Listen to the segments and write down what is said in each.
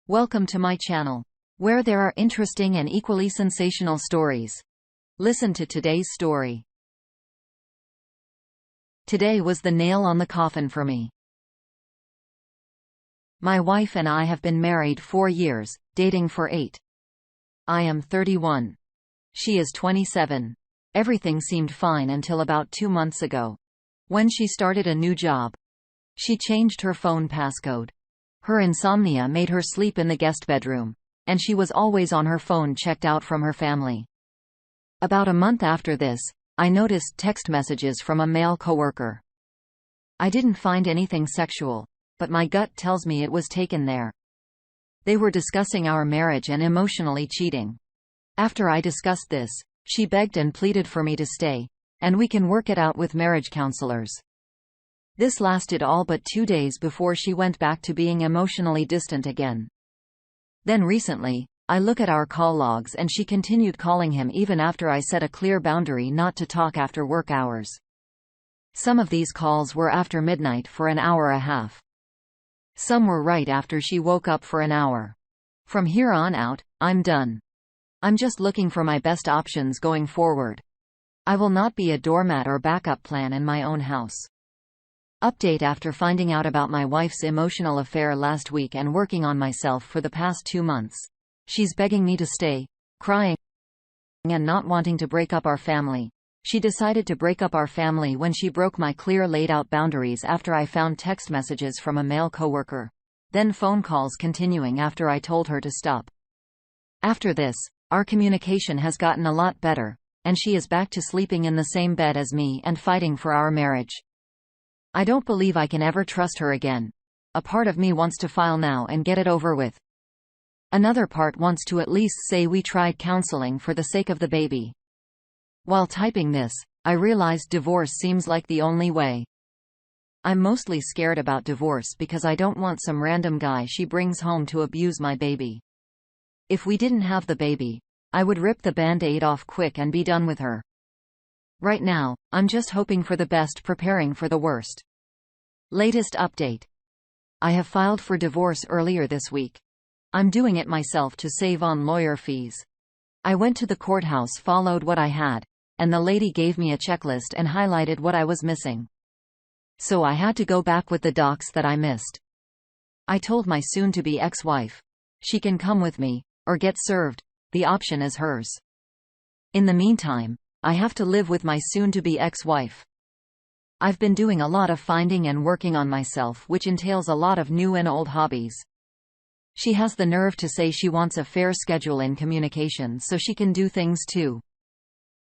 Welcome to my channel, where there are interesting and equally sensational stories. Listen to today's story. Today was the nail on the coffin for me. My wife and I have been married 4 years, dating for 8. I am 31. She is 27. Everything seemed fine until about 2 months ago, when she started a new job. She changed her phone passcode. Her insomnia made her sleep in the guest bedroom, and she was always on her phone, checked out from her family. About a month after this, I noticed text messages from a male coworker. I didn't find anything sexual, but my gut tells me it was taken there. They were discussing our marriage and emotionally cheating. After I discussed this, she begged and pleaded for me to stay, and we can work it out with marriage counselors. This lasted all but 2 days before she went back to being emotionally distant again. Then recently, I look at our call logs and she continued calling him even after I set a clear boundary not to talk after work hours. Some of these calls were after midnight for an hour and a half. Some were right after she woke up for an hour. From here on out, I'm done. I'm just looking for my best options going forward. I will not be a doormat or backup plan in my own house. Update: after finding out about my wife's emotional affair last week and working on myself for the past 2 months, she's begging me to stay, crying and not wanting to break up our family. She decided to break up our family when she broke my clear laid out boundaries after I found text messages from a male coworker, then phone calls continuing after I told her to stop. After this, our communication has gotten a lot better, and she is back to sleeping in the same bed as me and fighting for our marriage. I don't believe I can ever trust her again. A part of me wants to file now and get it over with. Another part wants to at least say we tried counseling for the sake of the baby. While typing this, I realized divorce seems like the only way. I'm mostly scared about divorce because I don't want some random guy she brings home to abuse my baby. If we didn't have the baby, I would rip the band-aid off quick and be done with her. Right now, I'm just hoping for the best, preparing for the worst. Latest update. I have filed for divorce earlier this week. I'm doing it myself to save on lawyer fees. I went to the courthouse, followed what I had, and the lady gave me a checklist and highlighted what I was missing. So I had to go back with the docs that I missed. I told my soon-to-be ex-wife, she can come with me, or get served. The option is hers. In the meantime, I have to live with my soon-to-be ex-wife. I've been doing a lot of finding and working on myself, which entails a lot of new and old hobbies. She has the nerve to say she wants a fair schedule in communication so she can do things too.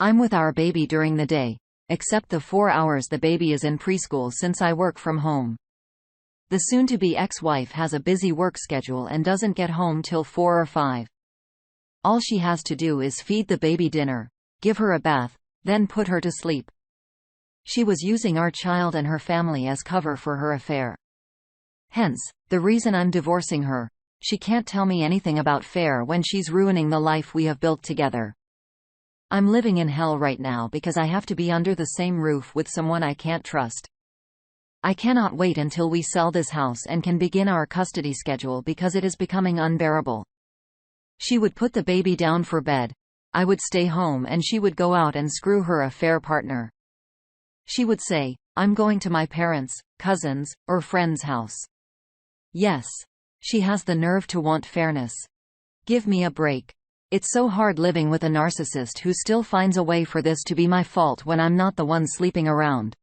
I'm with our baby during the day, except the 4 hours the baby is in preschool since I work from home. The soon-to-be ex-wife has a busy work schedule and doesn't get home till 4 or 5. All she has to do is feed the baby dinner, give her a bath, then put her to sleep. She was using our child and her family as cover for her affair. Hence, the reason I'm divorcing her. She can't tell me anything about fair when she's ruining the life we have built together. I'm living in hell right now because I have to be under the same roof with someone I can't trust. I cannot wait until we sell this house and can begin our custody schedule because it is becoming unbearable. She would put the baby down for bed. I would stay home and she would go out and screw her affair partner. She would say, I'm going to my parents', cousins', or friend's house. Yes. She has the nerve to want fairness. Give me a break. It's so hard living with a narcissist who still finds a way for this to be my fault when I'm not the one sleeping around.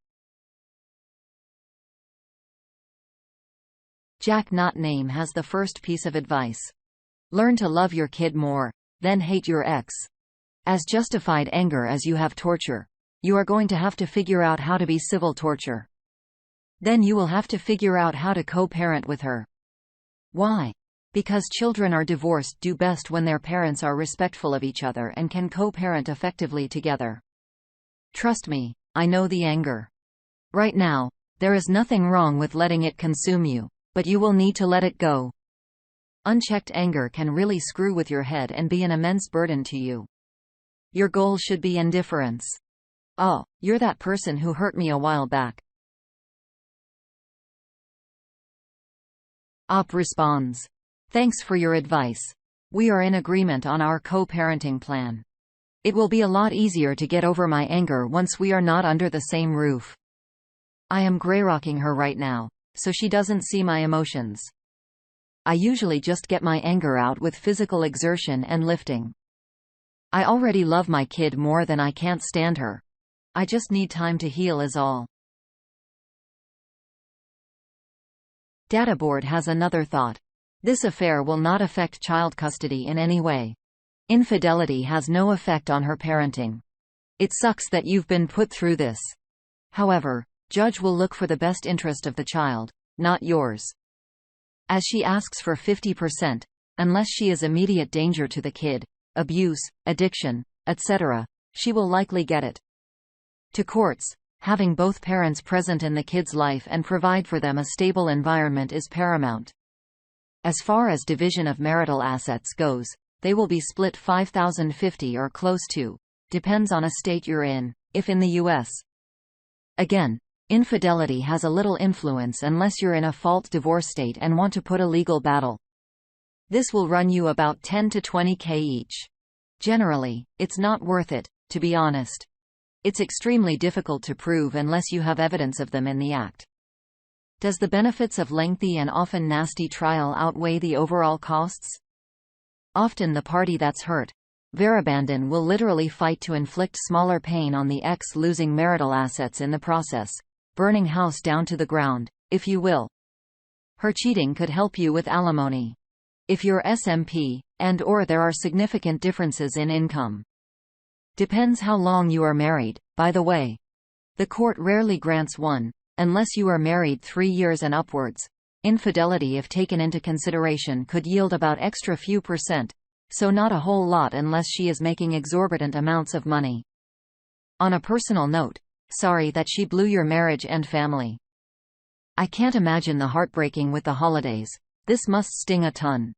Jack not name has the first piece of advice. Learn to love your kid more, then hate your ex. As justified anger as you have torture, you are going to have to figure out how to be civil torture. Then you will have to figure out how to co-parent with her. Why? Because children are divorced do best when their parents are respectful of each other and can co-parent effectively together. Trust me, I know the anger. Right now, there is nothing wrong with letting it consume you, but you will need to let it go. Unchecked anger can really screw with your head and be an immense burden to you. Your goal should be indifference. Oh, you're that person who hurt me a while back. Op responds. Thanks for your advice. We are in agreement on our co-parenting plan. It will be a lot easier to get over my anger once we are not under the same roof. I am gray-rocking her right now, so she doesn't see my emotions. I usually just get my anger out with physical exertion and lifting. I already love my kid more than I can't stand her. I just need time to heal is all. Data board has another thought. This affair will not affect child custody in any way. Infidelity has no effect on her parenting. It sucks that you've been put through this. However, judge will look for the best interest of the child, not yours. As she asks for 50%, unless she is immediate danger to the kid, abuse, addiction, etc., she will likely get it. To courts, having both parents present in the kid's life and provide for them a stable environment is paramount. As far as division of marital assets goes, they will be split 50-50 or close to, depends on a state you're in, if in the U.S. Again, infidelity has a little influence unless you're in a fault divorce state and want to put a legal battle. This will run you about 10 to 20K each. Generally, it's not worth it, to be honest. It's extremely difficult to prove unless you have evidence of them in the act. Does the benefits of lengthy and often nasty trial outweigh the overall costs? Often the party that's hurt, Verabandon will literally fight to inflict smaller pain on the ex, losing marital assets in the process, burning house down to the ground, if you will. Her cheating could help you with alimony. If you're SMP, and/or there are significant differences in income. Depends how long you are married, by the way. The court rarely grants one, unless you are married 3 years and upwards. Infidelity, if taken into consideration, could yield about extra few percent, so not a whole lot unless she is making exorbitant amounts of money. On a personal note, sorry that she blew your marriage and family. I can't imagine the heartbreaking with the holidays. This must sting a ton.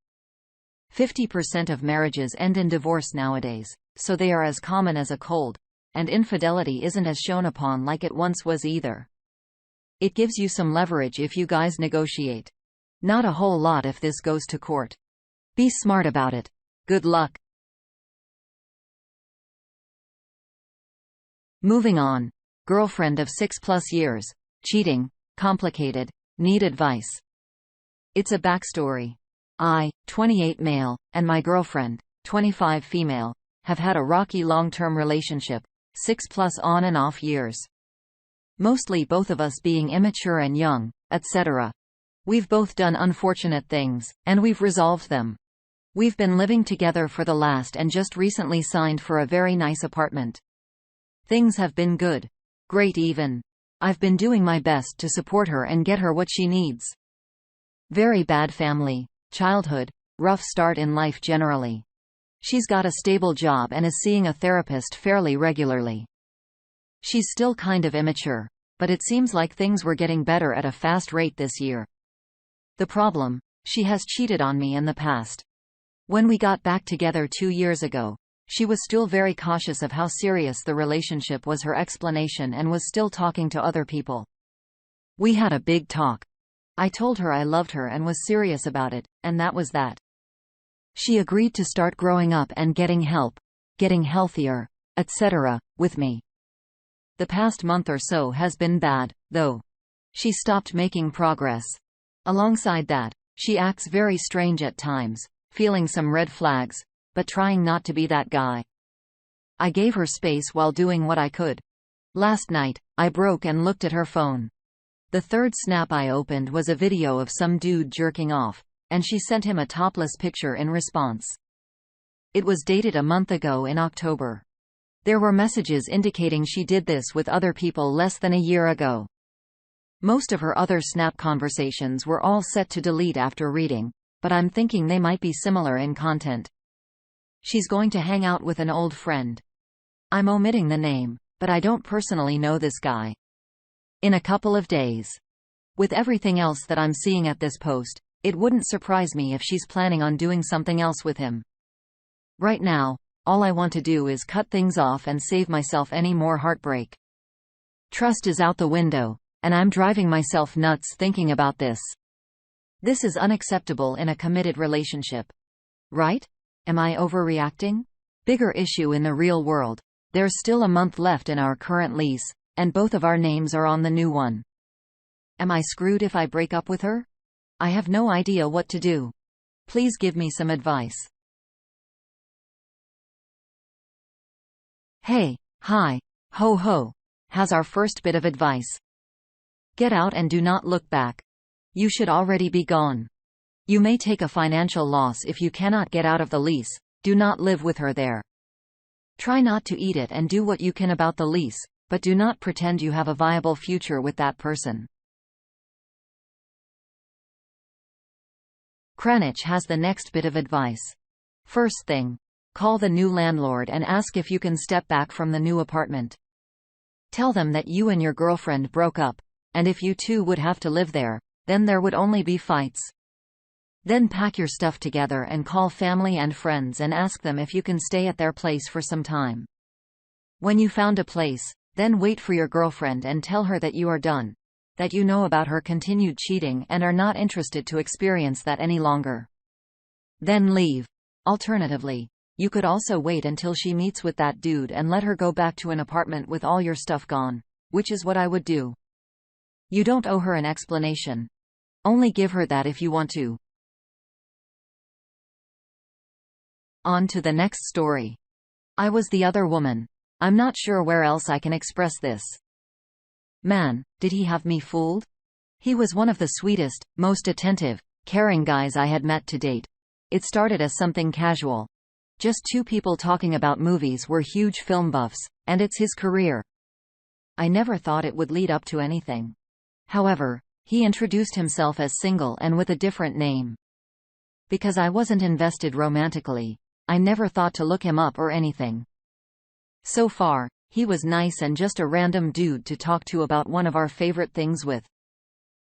50% of marriages end in divorce nowadays, so they are as common as a cold, and infidelity isn't as shown upon like it once was either. It gives you some leverage if you guys negotiate. Not a whole lot if this goes to court. Be smart about it. Good luck. Moving on. Girlfriend of 6+ years. Cheating. Complicated. Need advice. It's a backstory. I, 28 male, and my girlfriend, 25 female, have had a rocky long-term relationship, 6+ on and off years. Mostly both of us being immature and young, etc. We've both done unfortunate things, and we've resolved them. We've been living together for the last and just recently signed for a very nice apartment. Things have been good. Great even. I've been doing my best to support her and get her what she needs. Very bad family, childhood, rough start in life generally. She's got a stable job and is seeing a therapist fairly regularly. She's still kind of immature, but it seems like things were getting better at a fast rate this year. The problem? She has cheated on me in the past. When we got back together 2 years ago, she was still very cautious of how serious the relationship was, her explanation, and was still talking to other people. We had a big talk. I told her I loved her and was serious about it, and that was that. She agreed to start growing up and getting help, getting healthier, etc., with me. The past month or so has been bad, though. She stopped making progress. Alongside that, she acts very strange at times, feeling some red flags, but trying not to be that guy. I gave her space while doing what I could. Last night, I broke and looked at her phone. The third snap I opened was a video of some dude jerking off, and she sent him a topless picture in response. It was dated a month ago in October. There were messages indicating she did this with other people less than a year ago. Most of her other Snap conversations were all set to delete after reading, but I'm thinking they might be similar in content. She's going to hang out with an old friend. I'm omitting the name, but I don't personally know this guy. In a couple of days. With everything else that I'm seeing at this post, it wouldn't surprise me if she's planning on doing something else with him. Right now, all I want to do is cut things off and save myself any more heartbreak. Trust is out the window, and I'm driving myself nuts thinking about this. This is unacceptable in a committed relationship. Right? Am I overreacting? Bigger issue in the real world. There's still a month left in our current lease, and both of our names are on the new one. Am I screwed if I break up with her? I have no idea what to do. Please give me some advice. Hey, hi, ho ho. Has our first bit of advice. Get out and do not look back. You should already be gone. You may take a financial loss if you cannot get out of the lease. Do not live with her there. Try not to eat it and do what you can about the lease, but do not pretend you have a viable future with that person. Cranich has the next bit of advice. First thing, call the new landlord and ask if you can step back from the new apartment. Tell them that you and your girlfriend broke up, and if you two would have to live there, then there would only be fights. Then pack your stuff together and call family and friends and ask them if you can stay at their place for some time. When you found a place, then wait for your girlfriend and tell her that you are done, that you know about her continued cheating and are not interested to experience that any longer. Then leave. Alternatively, you could also wait until she meets with that dude and let her go back to an apartment with all your stuff gone, which is what I would do. You don't owe her an explanation. Only give her that if you want to. On to the next story. I was the other woman. I'm not sure where else I can express this. Man, did he have me fooled? He was one of the sweetest, most attentive, caring guys I had met to date. It started as something casual. Just two people talking about movies were huge film buffs, and it's his career. I never thought it would lead up to anything. However, he introduced himself as single and with a different name. Because I wasn't invested romantically, I never thought to look him up or anything. So far, he was nice and just a random dude to talk to about one of our favorite things with.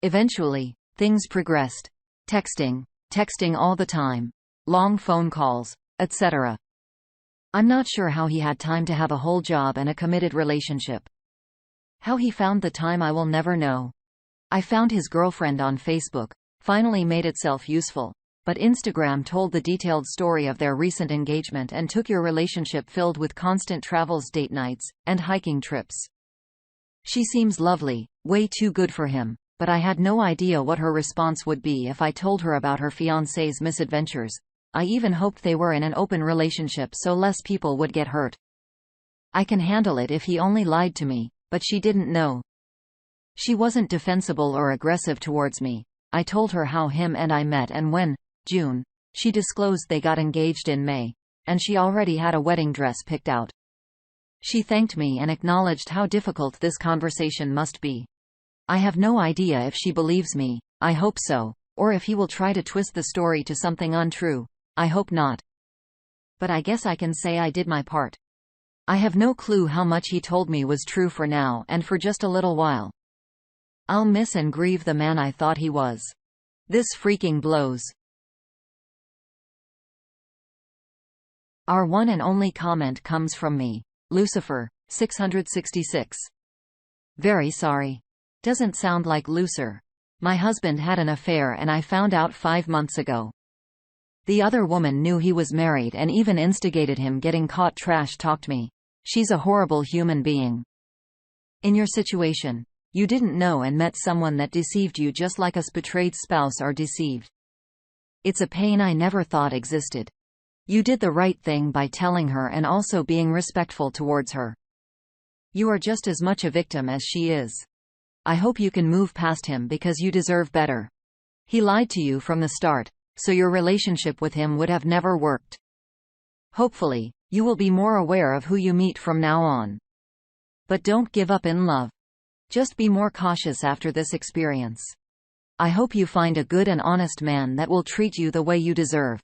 Eventually, things progressed. Texting all the time, long phone calls, etc. I'm not sure how he had time to have a whole job and a committed relationship. How he found the time I will never know. I found his girlfriend on Facebook, finally made itself useful. But Instagram told the detailed story of their recent engagement and took your relationship filled with constant travels, date nights, and hiking trips. She seems lovely, way too good for him, but I had no idea what her response would be if I told her about her fiancé's misadventures. I even hoped they were in an open relationship so less people would get hurt. I can handle it if he only lied to me, but she didn't know. She wasn't defensible or aggressive towards me. I told her how him and I met, and when June, she disclosed they got engaged in May, and she already had a wedding dress picked out. She thanked me and acknowledged how difficult this conversation must be. I have no idea if she believes me, I hope so, or if he will try to twist the story to something untrue, I hope not. But I guess I can say I did my part. I have no clue how much he told me was true for now and for just a little while. I'll miss and grieve the man I thought he was. This freaking blows. Our one and only comment comes from me, Lucifer, 666. Very sorry. Doesn't sound like Lucer. My husband had an affair and I found out 5 months ago. The other woman knew he was married and even instigated him getting caught. Trash talked me. She's a horrible human being. In your situation, you didn't know and met someone that deceived you just like us betrayed spouse are deceived. It's a pain I never thought existed. You did the right thing by telling her and also being respectful towards her. You are just as much a victim as she is. I hope you can move past him because you deserve better. He lied to you from the start, so your relationship with him would have never worked. Hopefully, you will be more aware of who you meet from now on. But don't give up in love. Just be more cautious after this experience. I hope you find a good and honest man that will treat you the way you deserve.